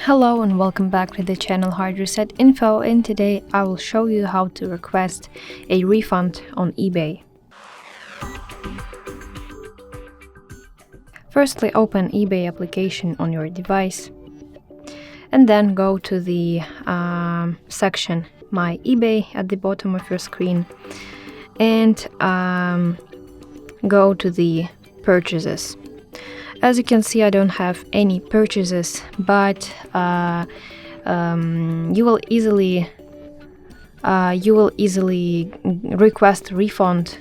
Hello and welcome back to the channel HardReset.Info, and today I will show you how to request a refund on eBay. Firstly, open eBay application on your device and then go to the section My eBay at the bottom of your screen and go to the purchases. As you can see, I don't have any purchases, but you will easily request a refund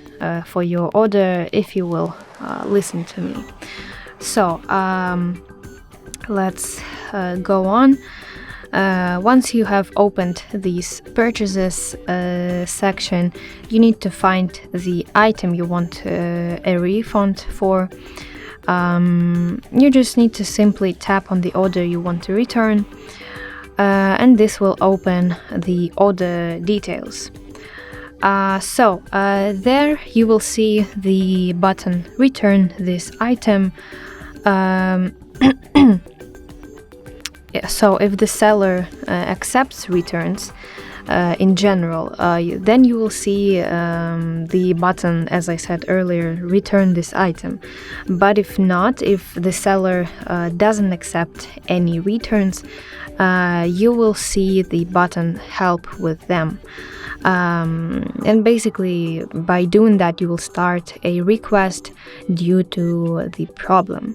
for your order if you will listen to me. So let's go on. Once you have opened these purchases section, you need to find the item you want a refund for. You just need to simply tap on the order you want to return, and this will open the order details. There you will see the button return this item. So if the seller accepts returns in general, then you will see the button, as I said earlier, return this item. But if not, if the seller doesn't accept any returns, you will see the button help with them. And basically by doing that you will start a request due to the problem.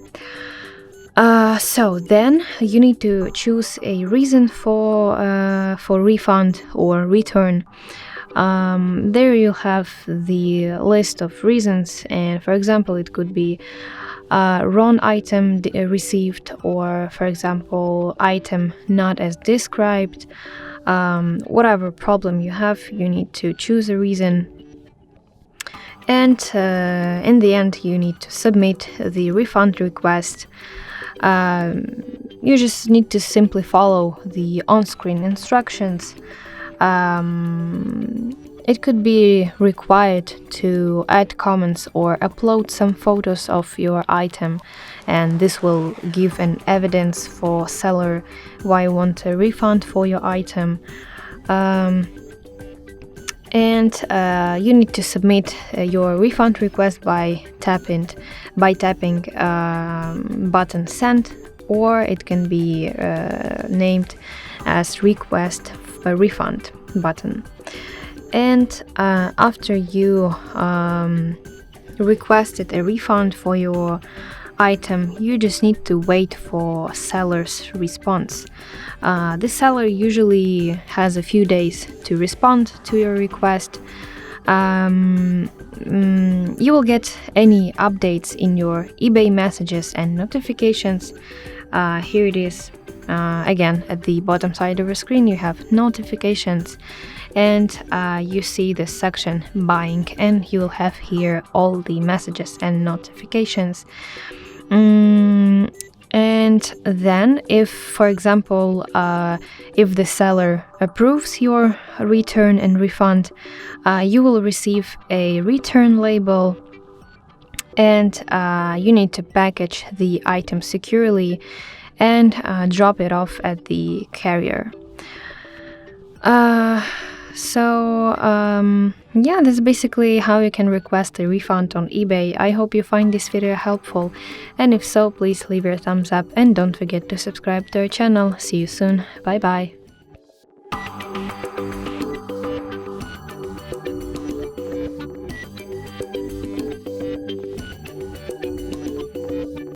So then you need to choose a reason for refund or return. There you'll have the list of reasons, and for example it could be wrong item received, or for example item not as described. Whatever problem you have, you need to choose a reason, and in the end you need to submit the refund request. You just need to simply follow the on-screen instructions. It could be required to add comments or upload some photos of your item, and this will give an evidence for seller why you want a refund for your item. You need to submit your refund request by tapping button send, or it can be named as request a refund button. And after you requested a refund for your item, you just need to wait for seller's response. The seller usually has a few days to respond to your request. You will get any updates in your eBay messages and notifications. Here it is. Again, at the bottom side of your screen you have notifications, and you see the section buying, and you will have here all the messages and notifications. And then if, for example, if the seller approves your return and refund, you will receive a return label, and you need to package the item securely and drop it off at the carrier. Yeah, that's basically how you can request a refund on eBay. I hope you find this video helpful, and if so, please leave your thumbs up and don't forget to subscribe to our channel. See you soon. Bye bye.